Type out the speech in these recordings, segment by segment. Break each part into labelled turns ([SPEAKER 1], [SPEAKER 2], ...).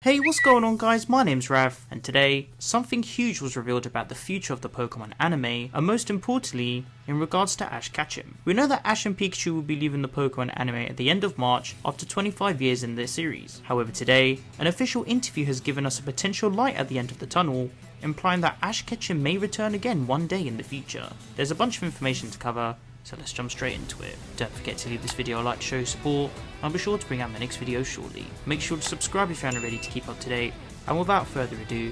[SPEAKER 1] Hey, what's going on guys, my name's Rav, and today, something huge was revealed about the future of the Pokemon anime, and most importantly, in regards to Ash Ketchum. We know that Ash and Pikachu will be leaving the Pokemon anime at the end of March after 25 years in their series. However today, an official interview has given us a potential light at the end of the tunnel, implying that Ash Ketchum may return again one day in the future. There's a bunch of information to cover, so let's jump straight into it. Don't forget to leave this video a like to show your support, and I'll be sure to bring out my next video shortly. Make sure to subscribe if you aren't ready to keep up to date, and without further ado,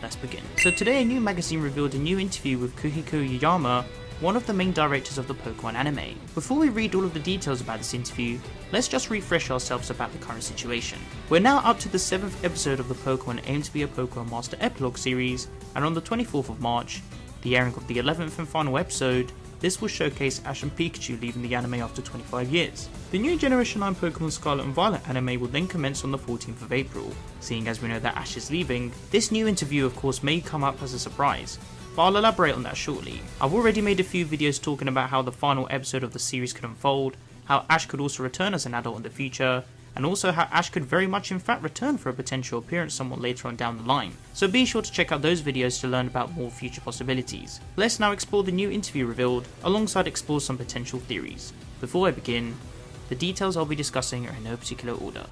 [SPEAKER 1] let's begin. So today a new magazine revealed a new interview with Kuhiko Yayama, one of the main directors of the Pokemon anime. Before we read all of the details about this interview, let's just refresh ourselves about the current situation. We're now up to the 7th episode of the Pokemon Aim to be a Pokemon Master epilogue series, and on the 24th of March, the airing of the 11th and final episode, this will showcase Ash and Pikachu leaving the anime after 25 years. The new Generation 9 Pokémon Scarlet and Violet anime will then commence on the 14th of April. Seeing as we know that Ash is leaving, this new interview of course may come up as a surprise, but I'll elaborate on that shortly. I've already made a few videos talking about how the final episode of the series could unfold, how Ash could also return as an adult in the future, and also how Ash could very much in fact return for a potential appearance somewhat later on down the line. So be sure to check out those videos to learn about more future possibilities. Let's now explore the new interview revealed, alongside explore some potential theories. Before I begin, the details I'll be discussing are in no particular order.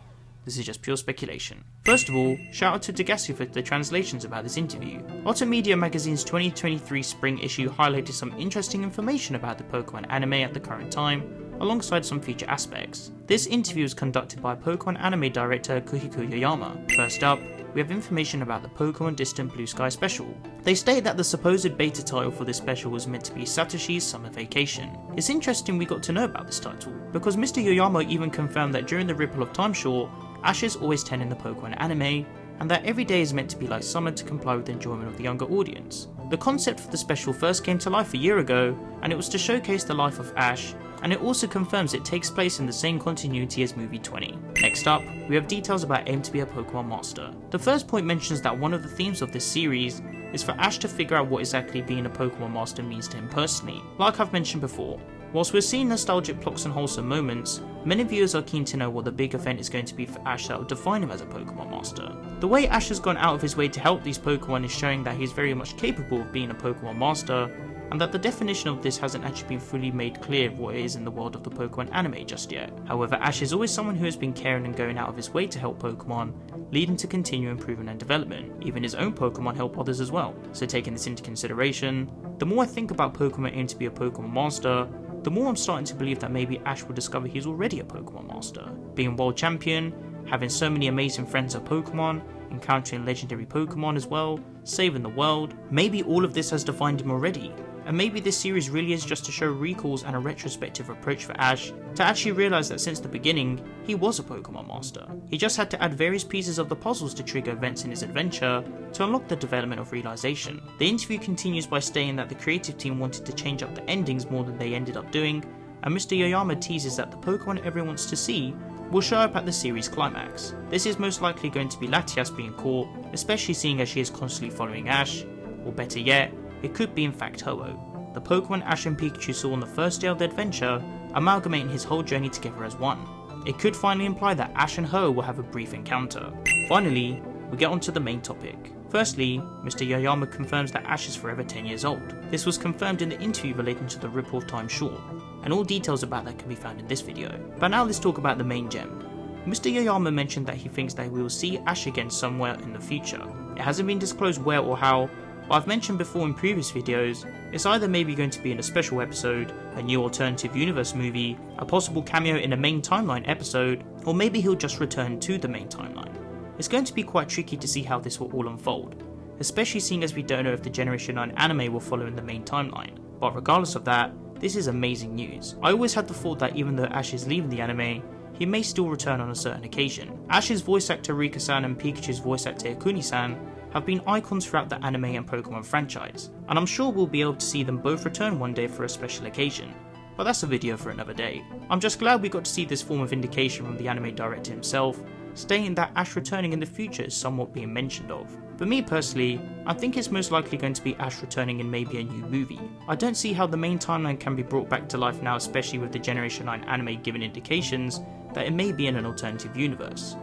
[SPEAKER 1] This is just pure speculation. First of all, shout out to Takeshi for the translations about this interview. Otter Media Magazine's 2023 spring issue highlighted some interesting information about the Pokemon anime at the current time, alongside some future aspects. This interview is conducted by Pokemon anime director Kuhiko Yayama. First up, we have information about the Pokemon Distant Blue Sky special. They state that the supposed beta title for this special was meant to be Satoshi's Summer Vacation. It's interesting we got to know about this title, because Mr. Yayama even confirmed that during the Ripple of Time short, Ash is always 10 in the Pokemon anime, and that every day is meant to be like summer to comply with the enjoyment of the younger audience. The concept for the special first came to life a year ago, and it was to showcase the life of Ash, and it also confirms it takes place in the same continuity as movie 20. Next up, we have details about Aim to be a Pokemon Master. The first point mentions that one of the themes of this series is for Ash to figure out what exactly being a Pokemon Master means to him personally. Like I've mentioned before, whilst we're seeing nostalgic plots and wholesome moments, many viewers are keen to know what the big event is going to be for Ash that will define him as a Pokemon Master. The way Ash has gone out of his way to help these Pokemon is showing that he's very much capable of being a Pokemon Master, and that the definition of this hasn't actually been fully made clear what it is in the world of the Pokemon anime just yet. However, Ash is always someone who has been caring and going out of his way to help Pokemon, leading to continued improvement and development. Even his own Pokemon help others as well. So taking this into consideration, the more I think about Pokemon Aim to be a Pokemon Master, the more I'm starting to believe that maybe Ash will discover he's already a Pokemon Master. Being World Champion, having so many amazing friends at Pokemon, encountering legendary Pokemon as well, saving the world, maybe all of this has defined him already. And maybe this series really is just to show recalls and a retrospective approach for Ash to actually realise that since the beginning, he was a Pokemon Master. He just had to add various pieces of the puzzles to trigger events in his adventure to unlock the development of realisation. The interview continues by stating that the creative team wanted to change up the endings more than they ended up doing, and Mr. Yayama teases that the Pokemon everyone wants to see will show up at the series climax. This is most likely going to be Latias being caught, especially seeing as she is constantly following Ash, or better yet, it could be in fact Ho-Oh, the Pokemon Ash and Pikachu saw on the first day of the adventure, amalgamating his whole journey together as one. It could finally imply that Ash and Ho will have a brief encounter. Finally, we get onto the main topic. Firstly, Mr. Yayama confirms that Ash is forever 10 years old. This was confirmed in the interview relating to the Ripple of Time short, and all details about that can be found in this video. But now let's talk about the main gem. Mr. Yayama mentioned that he thinks that we will see Ash again somewhere in the future. It hasn't been disclosed where or how, but I've mentioned before in previous videos, it's either maybe going to be in a special episode, a new alternative universe movie, a possible cameo in a main timeline episode, or maybe he'll just return to the main timeline. It's going to be quite tricky to see how this will all unfold, especially seeing as we don't know if the Generation 9 anime will follow in the main timeline. But regardless of that, this is amazing news. I always had the thought that even though Ash is leaving the anime, he may still return on a certain occasion. Ash's voice actor Rika-san and Pikachu's voice actor Kuni-san have been icons throughout the anime and Pokemon franchise, and I'm sure we'll be able to see them both return one day for a special occasion, but that's a video for another day. I'm just glad we got to see this form of indication from the anime director himself, stating that Ash returning in the future is somewhat being mentioned of. For me personally, I think it's most likely going to be Ash returning in maybe a new movie. I don't see how the main timeline can be brought back to life now, especially with the Generation 9 anime giving indications that it may be in an alternative universe.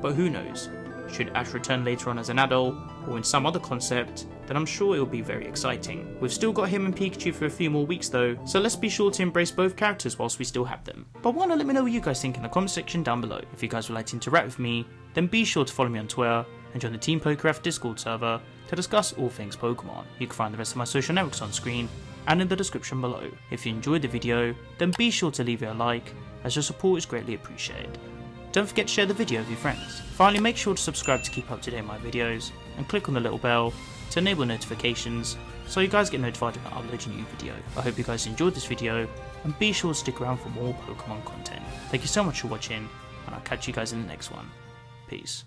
[SPEAKER 1] But who knows? should Ash return later on as an adult, or in some other concept, then I'm sure it'll be very exciting. We've still got him and Pikachu for a few more weeks though, so let's be sure to embrace both characters whilst we still have them. But why not let me know what you guys think in the comment section down below. If you guys would like to interact with me, then be sure to follow me on Twitter and join the Team PokeRef Discord server to discuss all things Pokemon. You can find the rest of my social networks on screen and in the description below. If you enjoyed the video, then be sure to leave it a like, as your support is greatly appreciated. Don't forget to share the video with your friends. Finally, make sure to subscribe to keep up to date with my videos, and click on the little bell to enable notifications so you guys get notified when I upload a new video. I hope you guys enjoyed this video, and be sure to stick around for more Pokemon content. Thank you so much for watching, and I'll catch you guys in the next one. Peace.